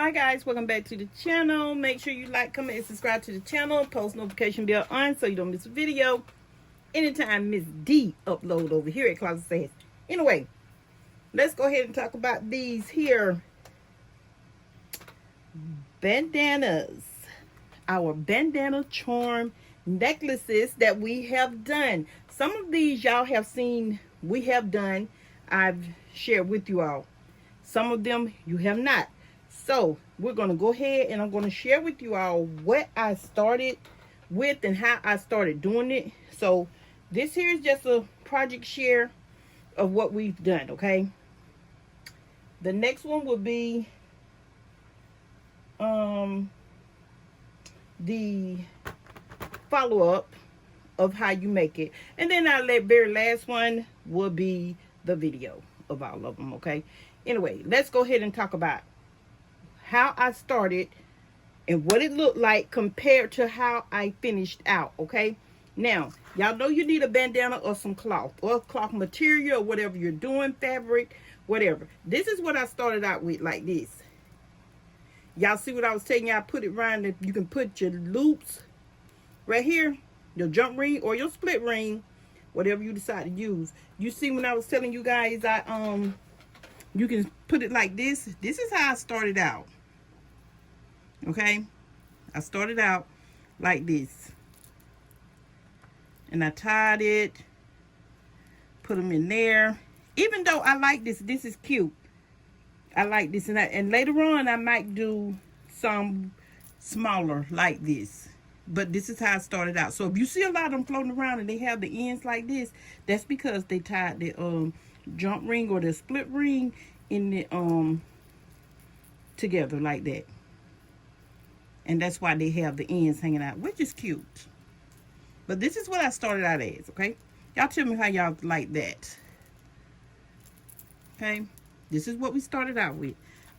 Hi guys, welcome back to the channel. Make sure you like, comment, and subscribe to the channel. Post notification bell on so you don't miss a video anytime Miss D upload over here at Closet Sass. Anyway, let's go ahead and talk about these here bandanas. Our bandana charm necklaces that we have done. Some of these y'all have seen we have done. I've shared with you all. Some of them you have not. So we're going to go ahead and I'm going to share with you all what I started with and how I started doing it. So this here is just a project share of what we've done, okay? The next one will be the follow-up of how you make it. And then our very last one will be the video of all of them, okay? Anyway, let's go ahead and talk about how I started and what it looked like compared to how I finished out, okay? Now, y'all know you need a bandana or some cloth or cloth material or whatever you're doing, fabric, whatever. This is what I started out with, like this. Y'all see what I was telling you? I put it around. You can put your loops right here, your jump ring or your split ring, whatever you decide to use. You see when I was telling you guys, you can put it like this. This is how I started out. Okay, I started out like this, and I tied it, put them in there. Even though I like this is cute. I like this, and later on I might do some smaller like this. But this is how I started out. So if you see a lot of them floating around and they have the ends like this, that's because they tied the jump ring or the split ring in the together like that. And that's why they have the ends hanging out, which is cute. But this is what I started out as, okay? Y'all tell me how y'all like that. Okay? This is what we started out with.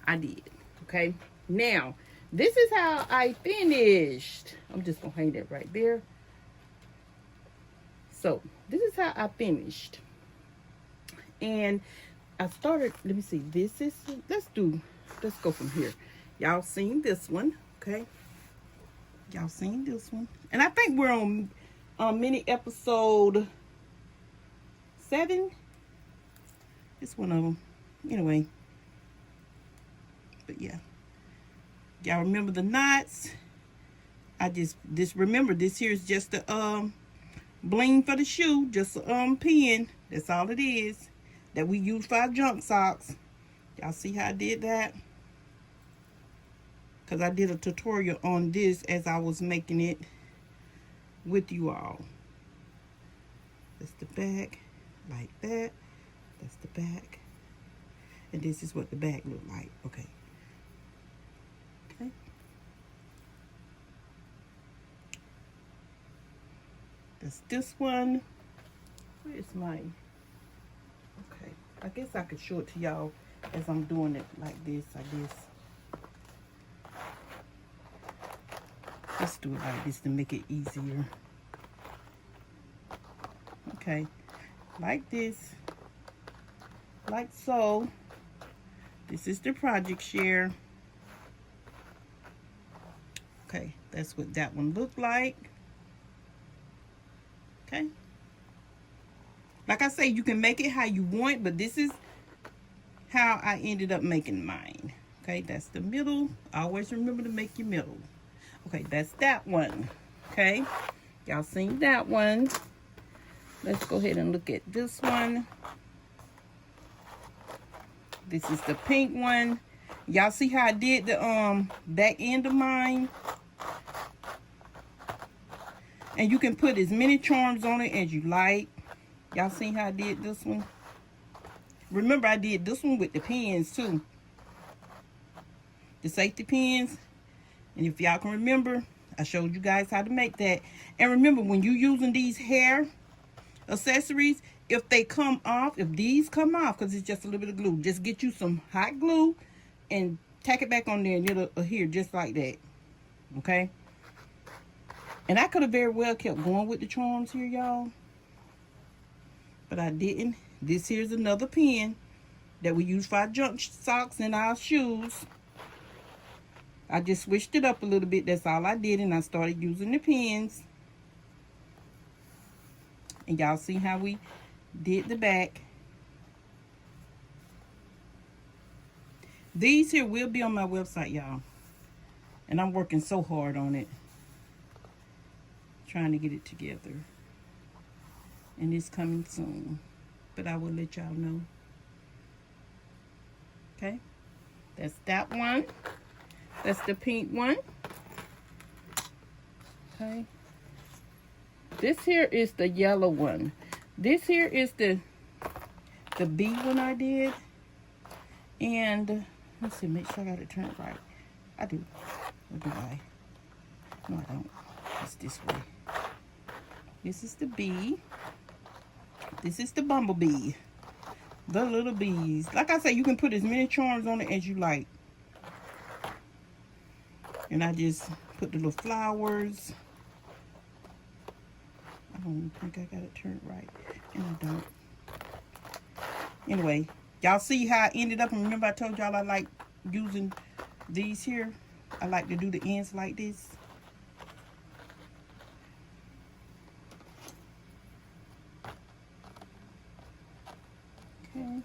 I did. Okay? Now, this is how I finished. I'm just going to hang that right there. So, this is how I finished. And I started, let me see. This is, let's go from here. Y'all seen this one. Okay, y'all seen this one, and I think we're on mini episode 7. It's one of them, anyway. But yeah, y'all remember the knots? I just remember this here is just the bling for the shoe, just a pin. That's all it is that we use for our jump socks. Y'all see how I did that? Because I did a tutorial on this as I was making it with you all. That's the back, like that. That's the back. And this is what the back looked like. Okay. Okay. That's this one. Where's my... Okay. I guess I could show it to y'all as I'm doing it like this, I guess. Let's do it like this to make it easier. Okay, like this, like so. This is the project share. Okay, that's what that one looked like. Okay. Like I say, you can make it how you want, but this is how I ended up making mine. Okay, that's the middle. Always remember to make your middle. Okay, that's that one. Okay, y'all seen that one. Let's go ahead and look at this one. This is the pink one. Y'all see how I did the back end of mine? And you can put as many charms on it as you like. Y'all seen how I did this one? Remember, I did this one with the pins too. The safety pins. And if y'all can remember, I showed you guys how to make that. And remember, when you're using these hair accessories, if they come off, if these come off, because it's just a little bit of glue, just get you some hot glue and tack it back on there and it'll adhere just like that. Okay? And I could have very well kept going with the charms here, y'all. But I didn't. This here's another pin that we use for our jump socks and our shoes. I just switched it up a little bit. That's all I did. And I started using the pins. And y'all see how we did the back. These here will be on my website, y'all. And I'm working so hard on it. Trying to get it together. And it's coming soon. But I will let y'all know. Okay. That's that one. That's the pink one. Okay. This here is the yellow one. This here is the B one I did. And let's see, make sure I got it turned right. I do. Or do I? No, I don't. It's this way. This is the B. This is the bumblebee. The little bees. Like I said, you can put as many charms on it as you like. And I just put the little flowers. I don't think I got it turned right. And I don't. Anyway, y'all see how I ended up. And remember I told y'all I like using these here. I like to do the ends like this. Okay.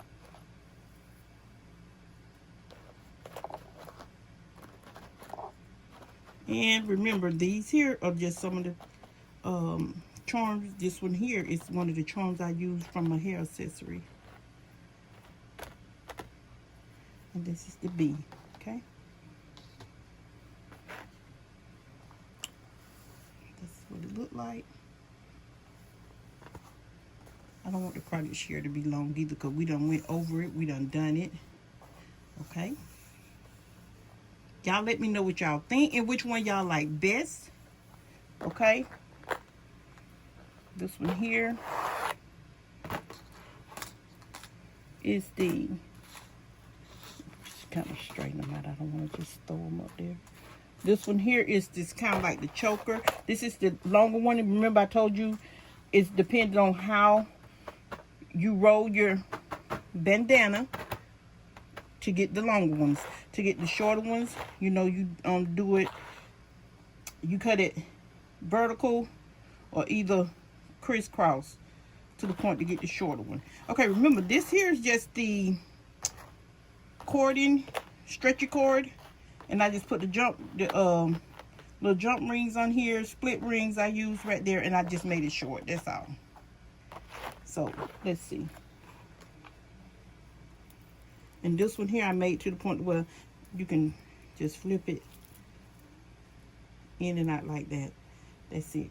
And remember, these here are just some of the charms. This one here is one of the charms I use from my hair accessory. And this is the B, okay? That's what it looked like. I don't want the project share to be long either because we done went over it. We done it. Okay? Y'all let me know what y'all think and which one y'all like best. Okay? This one here is the... Just kind of straighten them out. I don't want to just throw them up there. This one here is this kind of like the choker. This is the longer one. And remember I told you it's dependent on how you roll your bandana to get the longer ones. To get the shorter ones, you know, you do it, you cut it vertical or either crisscross to the point to get the shorter one. Okay, remember this here is just the cording, stretchy cord, and I just put the little jump rings on here, split rings I use right there, and I just made it short. That's all. So let's see. And this one here I made to the point where you can just flip it in and out like that. That's it.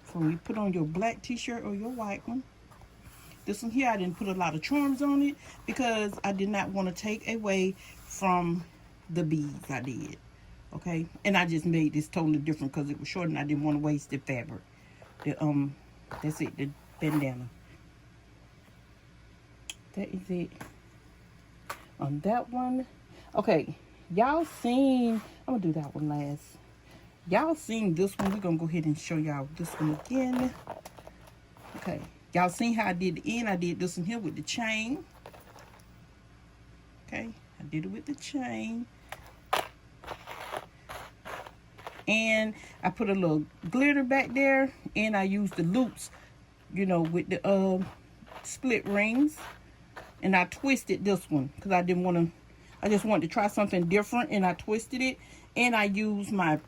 So when you put on your black t-shirt or your white one. This one here I didn't put a lot of charms on it because I did not want to take away from the beads I did. Okay, and I just made this totally different because it was short and I didn't want to waste the fabric. That's it, the bandana. That is it on that one. Okay, y'all seen, I'm gonna do that one last. Y'all seen this one. We're gonna go ahead and show y'all this one again. Okay, y'all seen how I did the end. I did this one here with the chain. Okay, I did it with the chain. And I put a little glitter back there, and I used the loops, you know, with the split rings. And I twisted this one because I didn't want to, I just wanted to try something different, and I twisted it. And I used my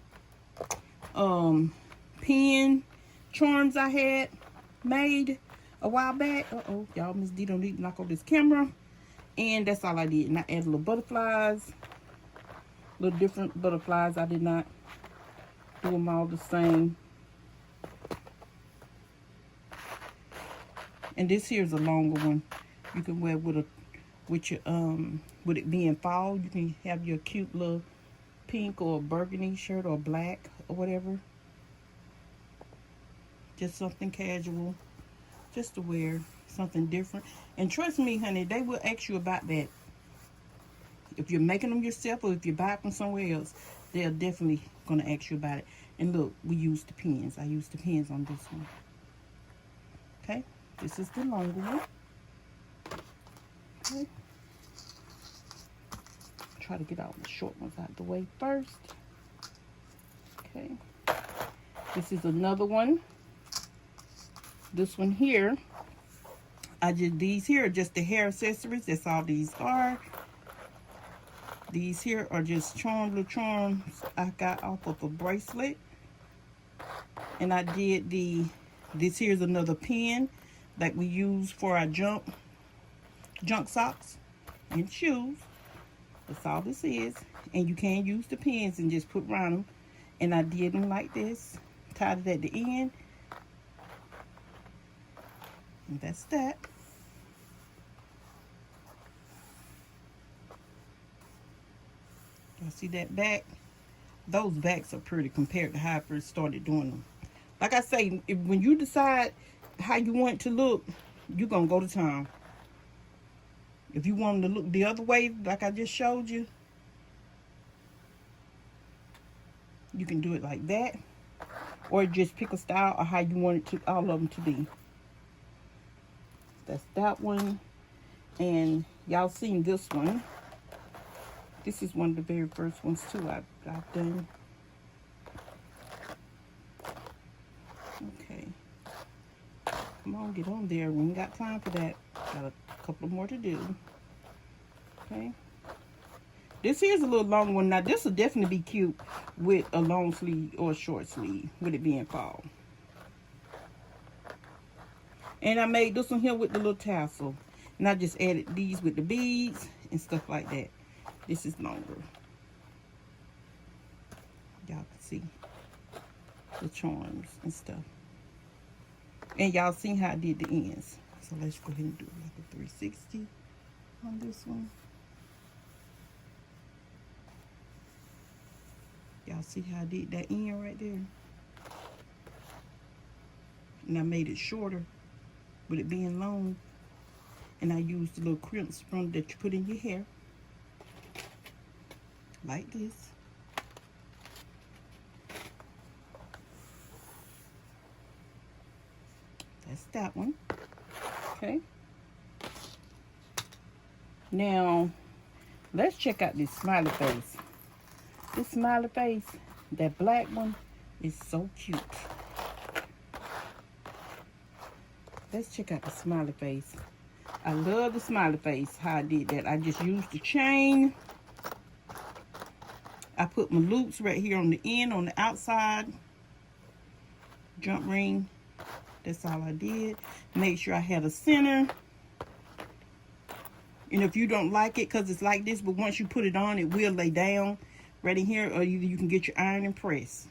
pin charms I had made a while back. Uh-oh, y'all, Miss D don't need to knock on this camera. And that's all I did. And I added little butterflies, little different butterflies. I did not do them all the same. And this here's a longer one. You can wear with it being fall. You can have your cute little pink or burgundy shirt or black or whatever. Just something casual, just to wear something different. And trust me, honey, they will ask you about that. If you're making them yourself or if you buy from somewhere else, they're definitely gonna ask you about it. And look, we used the pins. I used the pins on this one. Okay, this is the longer one. Okay. try to get all the short ones out the way first. Okay. This is another one. This one here, these here are just the hair accessories. That's all these are. These here are just little charms I got off of a bracelet. And I did this here's another pin that we use for our junk socks and shoes. That's all this is. And you can use the pins and just put around them. And I did them like this. Tied it at the end. And that's that. Y'all see that back? Those backs are pretty compared to how I first started doing them. Like I say, when you decide how you want it to look, you're going to go to town. If you want them to look the other way, like I just showed you, you can do it like that. Or just pick a style or how you want it to, all of them to be. That's that one. And y'all seen this one. This is one of the very first ones too I've done. Okay. Come on, get on there. We ain't got time for that. Got a couple more to do. Okay. This here's a little long one. Now this will definitely be cute with a long sleeve or a short sleeve, with it being fall. And I made this one here with the little tassel. And I just added these with the beads and stuff like that. This is longer. Y'all can see the charms and stuff. And y'all seen how I did the ends. So let's go ahead and do like a 360 on this one. Y'all see how I did that end right there? And I made it shorter with it being long. And I used the little crimps from that you put in your hair. Like this. That's that one. Okay. Now, let's check out this smiley face. This smiley face, that black one, is so cute. Let's check out the smiley face. I love the smiley face, how I did that. I just used the chain. I put my loops right here on the end, on the outside. Jump ring. That's all I did. Make sure I had a center. And if you don't like it, because it's like this, but once you put it on, it will lay down right in here, or either you can get your iron and press.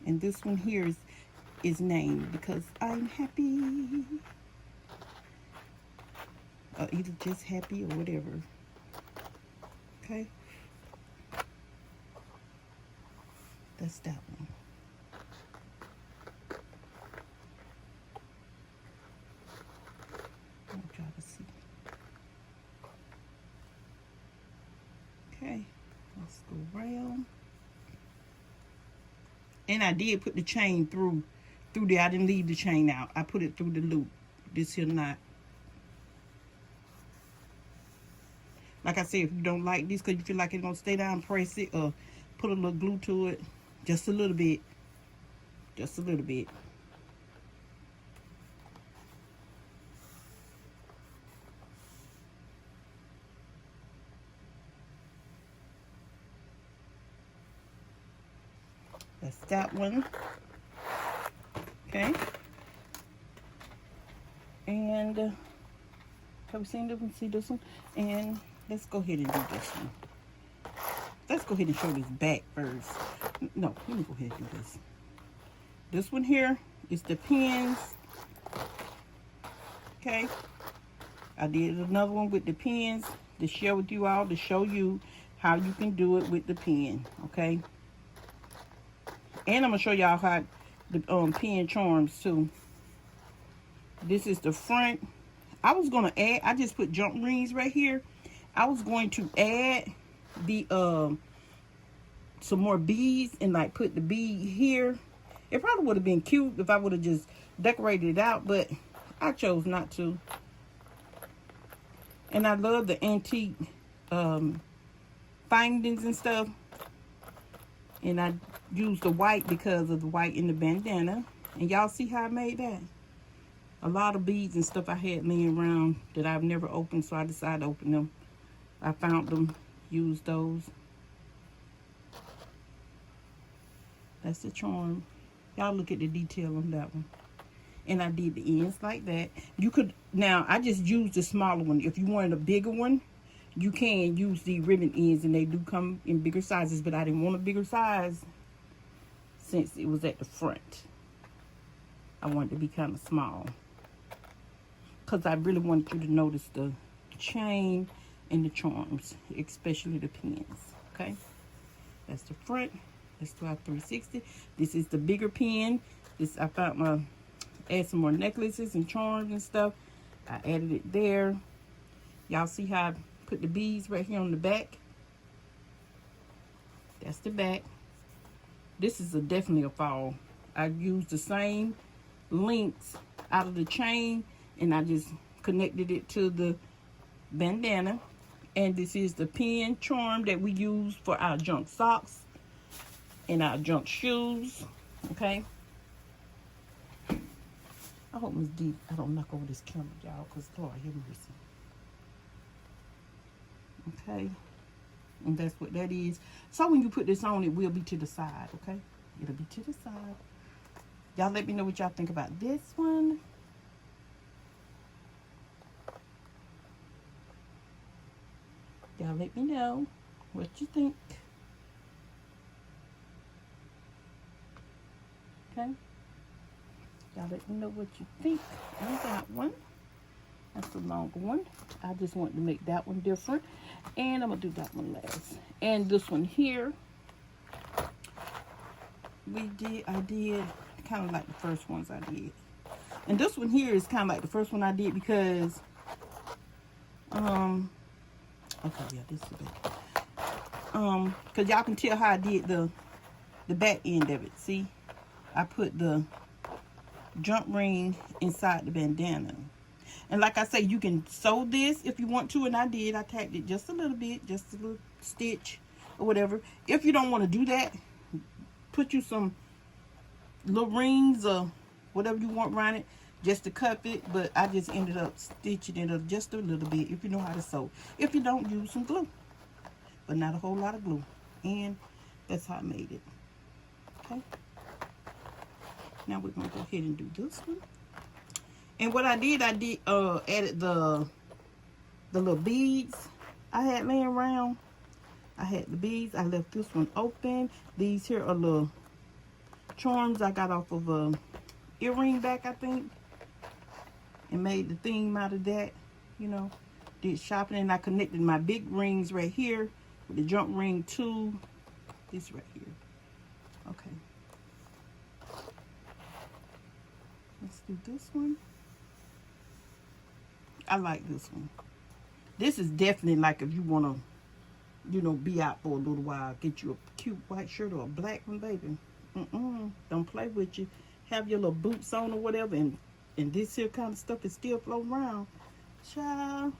And this one here is named because I'm happy. Or either just happy or whatever. Okay. That's that one. I want y'all to see. Okay, let's go around. And I did put the chain through there. I didn't leave the chain out. I put it through the loop. This here knot. Like I said, if you don't like this because you feel like it's going to stay down, press it or put a little glue to it. Just a little bit. Just a little bit. That's that one. Okay. And have we seen this one? See this one? And let's go ahead and do this one. Let's go ahead and show this back first. No, let me go ahead and do this. This one here is the pins. Okay. I did another one with the pins to share with you all, to show you how you can do it with the pen. Okay. And I'm going to show y'all how the pen charms too. This is the front. I was going to add, I just put jump rings right here. I was going to add the some more beads and like put the bead here. It probably would have been cute if I would have just decorated it out, but I chose not to. And I love the antique findings and stuff. And I used the white because of the white in the bandana. And y'all see how I made that? A lot of beads and stuff I had laying around that I've never opened, so I decided to open them. I found them, used those. That's the charm. Y'all look at the detail on that one. And I did the ends like that. You could, now I just used the smaller one. If you wanted a bigger one, you can use the ribbon ends, and they do come in bigger sizes, but I didn't want a bigger size since it was at the front. I wanted to be kind of small, because I really wanted you to notice the chain and the charms, especially the pins. Okay, that's the front. That's 360. This is the bigger pin. This, I found my, add some more necklaces and charms and stuff. I added it there. Y'all see how I put the beads right here on the back? That's the back. This is definitely a fall. I used the same links out of the chain, and I just connected it to the bandana. And this is the pin charm that we use for our junk socks and our junk shoes. Okay, I hope Miss D, I don't knock over this camera, y'all, because Lord have mercy. Okay, and that's what that is. So when you put this on, it will be to the side. Okay, it'll be to the side. Y'all let me know what y'all think about this one. Y'all let me know what you think. Okay, y'all let me know what you think on that one. That's the longer one. I just want to make that one different, and I'm gonna do that one last. And this one here, I did kind of like the first ones I did. And this one here is kind of like the first one I did because okay, yeah, this is it. Because y'all can tell how I did the back end of it. See, I put the jump ring inside the bandana. And like I say, you can sew this if you want to, and I did. I tacked it just a little bit, just a little stitch or whatever. If you don't want to do that, put you some little rings or whatever you want around it just to cup it. But I just ended up stitching it up just a little bit, if you know how to sew. If you don't, use some glue, but not a whole lot of glue. And that's how I made it. Okay, now we're gonna go ahead and do this one. And what I did added the little beads I had laying around. I had the beads. I left this one open. These here are little charms I got off of a earring back, I think, and made the theme out of that. You know, did shopping, and I connected my big rings right here with the jump ring to this right here. Okay, let's do this one. I like this one. This is definitely like if you want to, you know, be out for a little while. Get you a cute white shirt or a black one, baby. Don't play with you. Have your little boots on or whatever, and this here kind of stuff is still floating around. Child.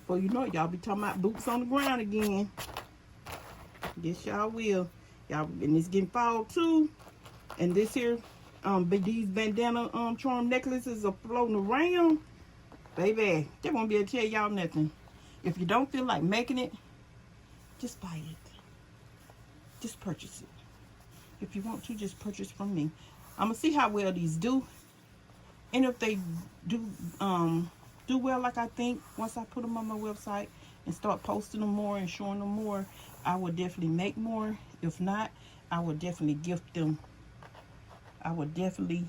Well, you know, y'all be talking about boots on the ground again. Yes, y'all will. Y'all, and it's getting fall too. And this here, these bandana charm necklaces are floating around. Baby, they won't be able to tell y'all nothing. If you don't feel like making it, just buy it. Just purchase it. If you want to, just purchase from me. I'm gonna see how well these do, and if they do well like I think, once I put them on my website and start posting them more and showing them more, I will definitely make more. If not, I will definitely gift them. I would definitely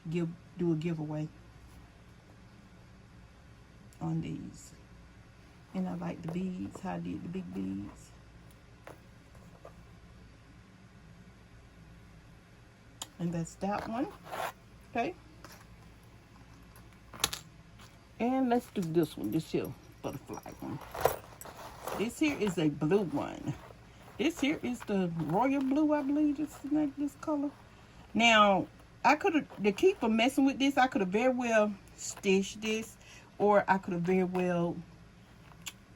do a giveaway on these. And I like the beads, how I did the big beads. And that's that one. Okay. And let's do this one, this here butterfly one. This here is a blue one. This here is the royal blue, I believe this color. Now, I could have, to keep from messing with this, I could have very well stitch this, or I could have very well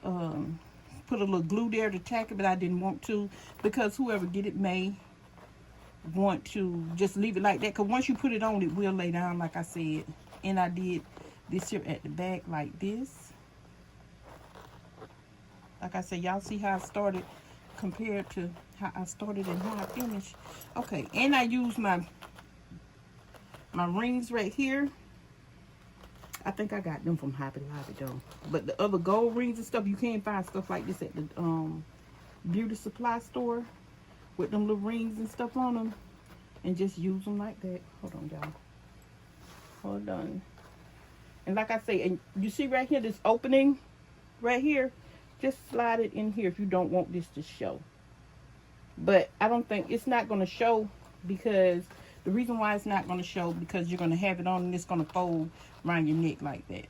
put a little glue there to tack it, but I didn't want to, because whoever get it may want to just leave it like that, because once you put it on, it will lay down, like I said. And I did this here at the back like this. Like I said, y'all see how I started compared to how I started and how I finished. Okay, and I use my rings right here. I think I got them from Hobby Lobby though. But the other gold rings and stuff, you can't find stuff like this at the beauty supply store with them little rings and stuff on them. And just use them like that. Hold on, y'all. Hold on. And like I say, and you see right here, this opening right here, just slide it in here if you don't want this to show. But I don't think it's not going to show, because the reason why it's not going to show, because you're going to have it on and it's going to fold around your neck like that.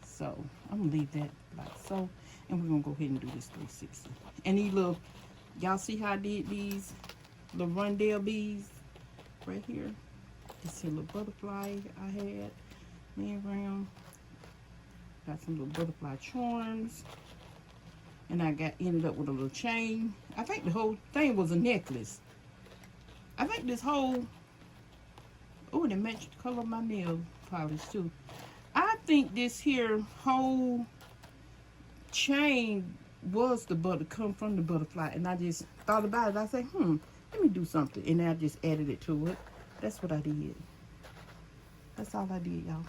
So I'm going to leave that like so. And we're going to go ahead and do this 360. And these little, y'all see how I did these little rondelle beads right here? This here little butterfly I had laying around. Got some little butterfly charms. And I ended up with a little chain. I think the whole thing was a necklace. I think this whole, oh, and it matched the color of my nail polish too. I think this here whole chain was come from the butterfly, and I just thought about it. I said, let me do something, and I just added it to it. That's what I did. That's all I did, y'all.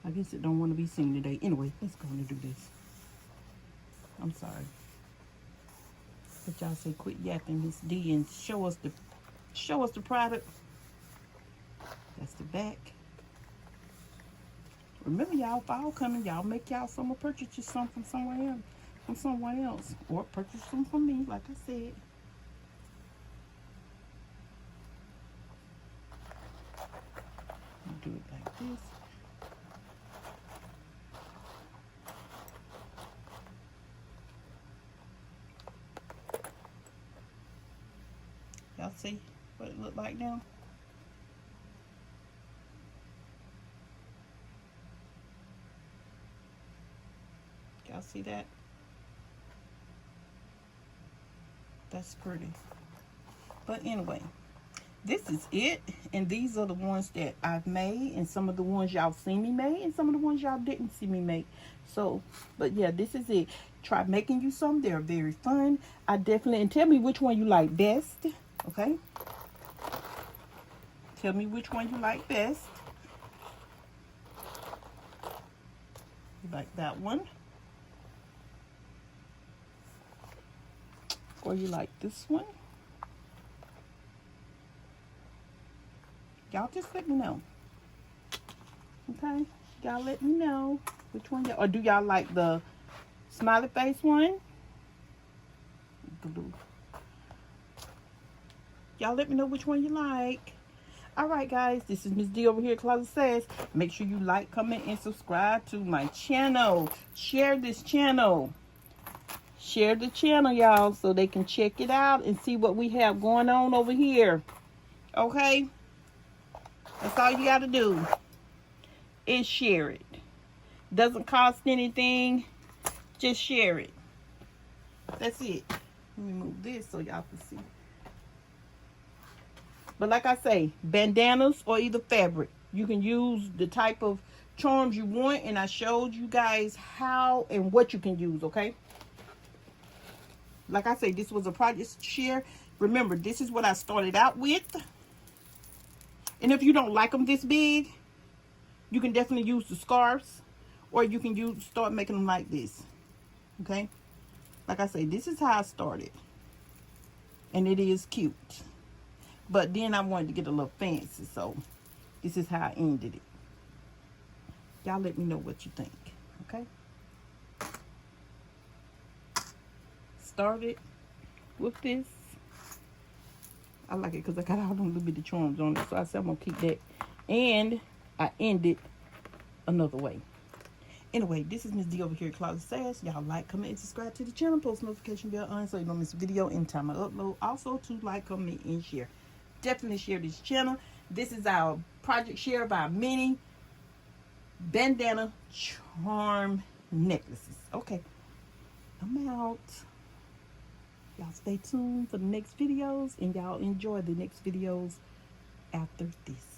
I guess it don't want to be seen today. Anyway, let's go and do this. I'm sorry. But y'all say quit yapping, Miss D, and show us the product. That's the back. Remember, y'all, fall coming. Y'all make y'all summer purchases some from somewhere else, from someone else, or purchase them from me, like I said. Do it like this. Y'all see what it looked like now? Y'all see that? That's pretty. But anyway, this is it. And these are the ones that I've made, and some of the ones y'all seen me make, and some of the ones y'all didn't see me make. So, but yeah, this is it. Try making you some. They're very fun. I definitely, and tell me which one you like best. Okay? Tell me which one you like best. You like that one? Or you like this one? Y'all just let me know. Okay? Y'all let me know which one y'all, or do y'all like the smiley face one? Blue. Y'all let me know which one you like. Alright guys, this is Miss D over here at Closet Sass. Make sure you like, comment, and subscribe to my channel. Share this channel. Share the channel, y'all, so they can check it out and see what we have going on over here. Okay? That's all you got to do is share it. Doesn't cost anything. Just share it. That's it. Let me move this so y'all can see. But like I say, bandanas or either fabric. You can use the type of charms you want, and I showed you guys how and what you can use, okay? Like I say, this was a project share. Remember, this is what I started out with. And if you don't like them this big, you can definitely use the scarves, or you can start making them like this. Okay? Like I say, this is how I started. And it is cute. But then I wanted to get a little fancy, so this is how I ended it. Y'all let me know what you think. Okay? Started with this. I like it because I got all them little bitty charms on it, so I said I'm gonna keep that. And I ended another way. Anyway, this is Miss D over here at Closet Sass. Y'all like, comment, and subscribe to the channel. Post notification bell on so you don't miss a video anytime I upload. Also, to like, comment, and share. Definitely share this channel. This is our project share by mini bandana charm necklaces. Okay, I'm out. Y'all stay tuned for the next videos, and y'all enjoy the next videos after this.